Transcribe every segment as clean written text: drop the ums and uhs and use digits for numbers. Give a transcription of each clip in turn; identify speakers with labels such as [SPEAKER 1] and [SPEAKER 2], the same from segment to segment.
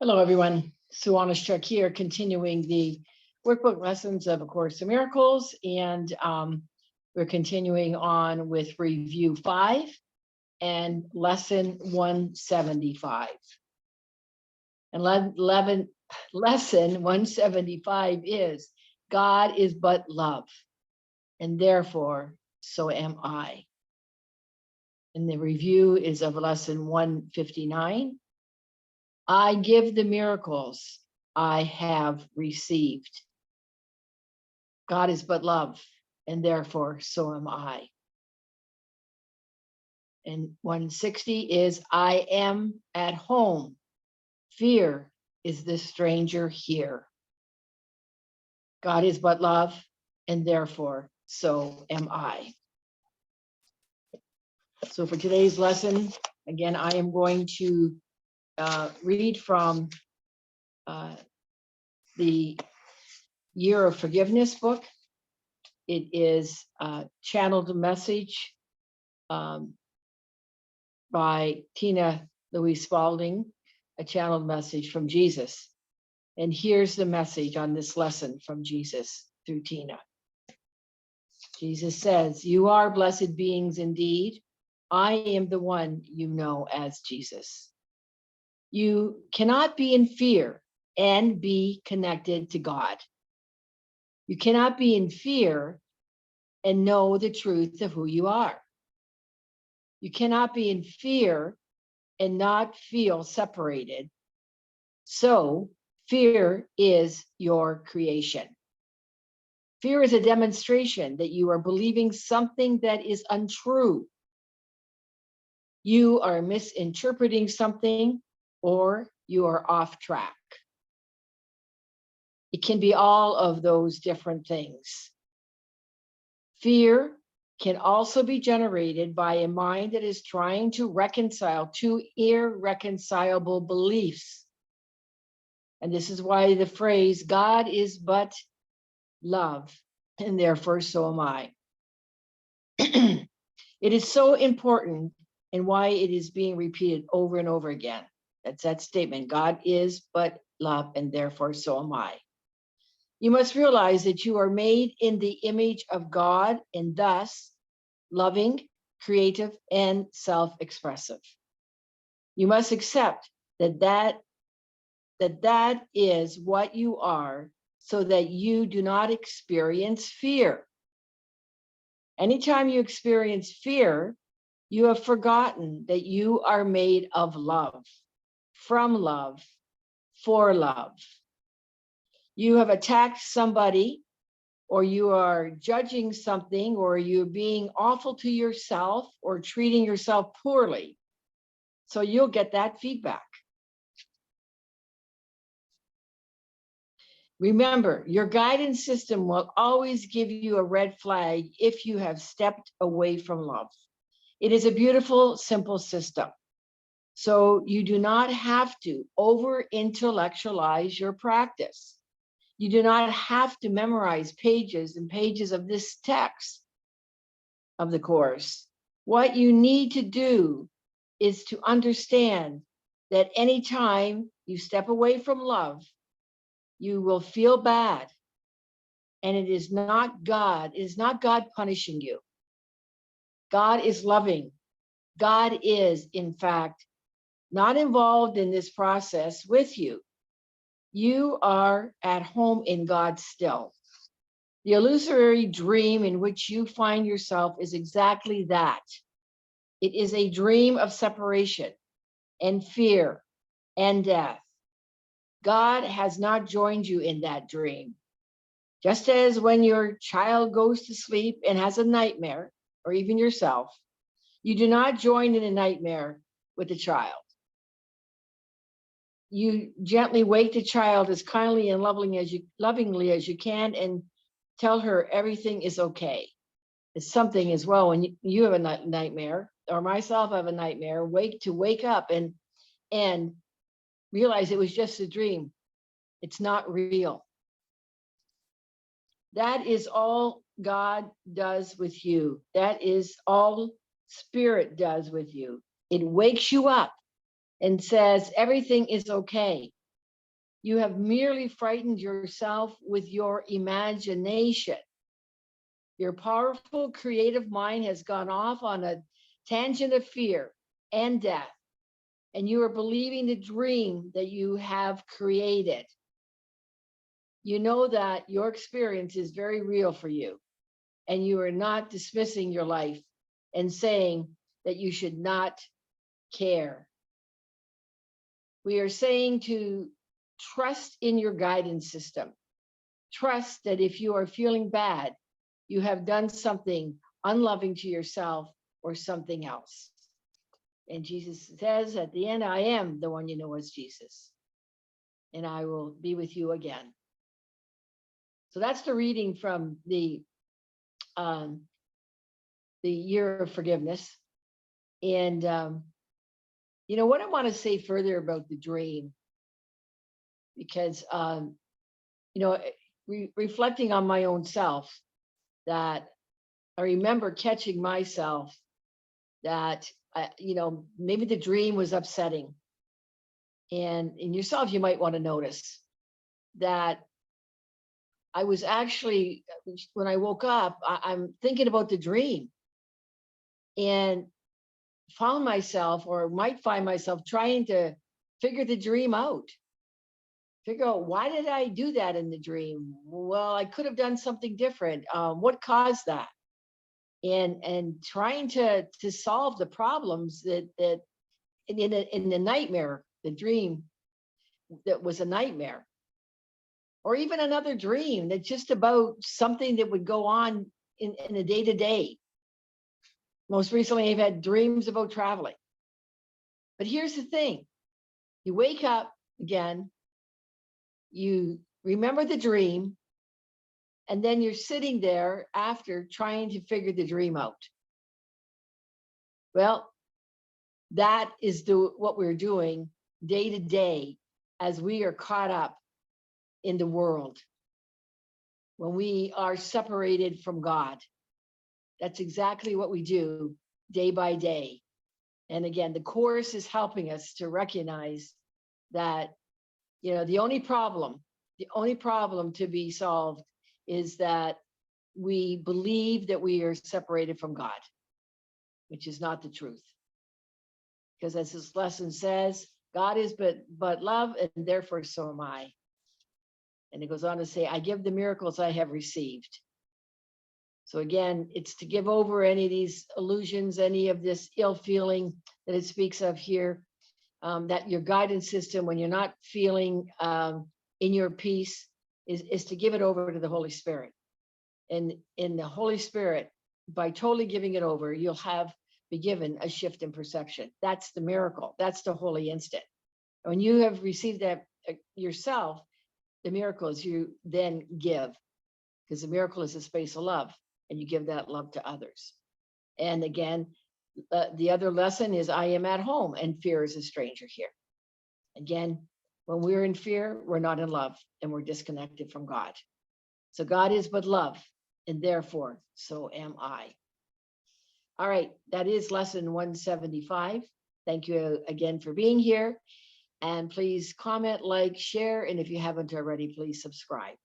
[SPEAKER 1] Hello, everyone. Sue.oneschuk here, continuing the workbook lessons of A Course in Miracles. And we're continuing on with review 5 and lesson 175. And lesson 175 is God is but love, and therefore so am I. And the review is of lesson 159. I give the miracles I have received. God is but love, and therefore so am I. And 160 is I am at home. Fear is the stranger here. God is but love, and therefore so am I. So for today's lesson, again, I am going to read from the Year of Forgiveness book. It is a channeled message by Louise Spalding, a channeled message from Jesus. And here's the message on this lesson from Jesus through Tina. Jesus says, "You are blessed beings indeed. I am the one you know as Jesus. You cannot be in fear and be connected to God. You cannot be in fear and know the truth of who you are. You cannot be in fear and not feel separated. So fear is your creation. Fear is a demonstration that you are believing something that is untrue. You are misinterpreting something, or you are off track. It can be all of those different things. Fear can also be generated by a mind that is trying to reconcile two irreconcilable beliefs. And this is why the phrase, God is but love, and therefore so am I. It is so important, and why it is being repeated over and over again. That's that statement, God is but love, and therefore so am I. You must realize that you are made in the image of God, and thus loving, creative, and self-expressive. You must accept that is what you are, so that you do not experience fear. Anytime you experience fear, you have forgotten that you are made of love, from love, for love. You have attacked somebody, or you are judging something, or you're being awful to yourself, or treating yourself poorly. So you'll get that feedback. Remember, your guidance system will always give you a red flag if you have stepped away from love. It is a beautiful, simple system. So you do not have to over-intellectualize your practice. You do not have to memorize pages and pages of this text of the Course. What you need to do is to understand that anytime you step away from love, you will feel bad. And it is not God punishing you. God is loving. God is, in fact, not involved in this process with you. You are at home in God still. The illusory dream in which you find yourself is exactly that. It is a dream of separation and fear and death. God has not joined you in that dream. Just as when your child goes to sleep and has a nightmare, or even yourself, you do not join in a nightmare with the child. You gently wake the child as kindly and lovingly as you can, and tell her everything is okay. It's something as well when you have a nightmare, or myself have a nightmare, wake up and realize it was just a dream. It's not real. That is all God does with you. That is all Spirit does with you. It wakes you up and says everything is okay. You have merely frightened yourself with your imagination. Your powerful creative mind has gone off on a tangent of fear and death, and you are believing the dream that you have created. You know that your experience is very real for you, and you are not dismissing your life and saying that you should not care. We are saying to trust in your guidance system. Trust that if you are feeling bad, you have done something unloving to yourself or something else. And Jesus says at the end, I am the one you know as Jesus, and I will be with you again. So that's the reading from the year of forgiveness. And you know what I want to say further about the dream, because you know, reflecting on my own self, that I remember catching myself that you know, maybe the dream was upsetting, and in yourself you might want to notice that I was actually, when I woke up, I'm thinking about the dream, and found myself, or might find myself, trying to figure the dream out. Figure out, why did I do that in the dream? Well, I could have done something different. What caused that? And trying to solve the problems that in the nightmare, the dream that was a nightmare, or even another dream that's just about something that would go on in a day-to-day. Most recently, I've had dreams about traveling. But here's the thing. You wake up again, you remember the dream, and then you're sitting there after trying to figure the dream out. Well, that is what we're doing day to day as we are caught up in the world. When we are separated from God, that's exactly what we do day by day. And again, the Course is helping us to recognize that, you know, the only problem to be solved is that we believe that we are separated from God, which is not the truth. Because as this lesson says, God is but love, and therefore so am I. And it goes on to say, I give the miracles I have received. So again, it's to give over any of these illusions, any of this ill feeling that it speaks of here, that your guidance system, when you're not feeling in your peace, is to give it over to the Holy Spirit. And in the Holy Spirit, by totally giving it over, you'll be given a shift in perception. That's the miracle. That's the holy instant. When you have received that yourself, the miracle is you then give, because the miracle is a space of love, and you give that love to others. And again, the other lesson is I am at home, and fear is a stranger here. Again, when we're in fear, we're not in love, and we're disconnected from God. So God is but love, and therefore so am I. All right, that is lesson 175. Thank you again for being here. And please comment, like, share, and if you haven't already, please subscribe.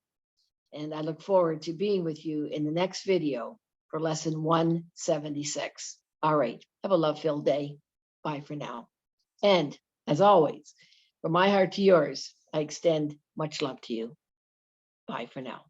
[SPEAKER 1] And I look forward to being with you in the next video for lesson 176. All right, have a love-filled day. Bye for now. And as always, from my heart to yours, I extend much love to you. Bye for now.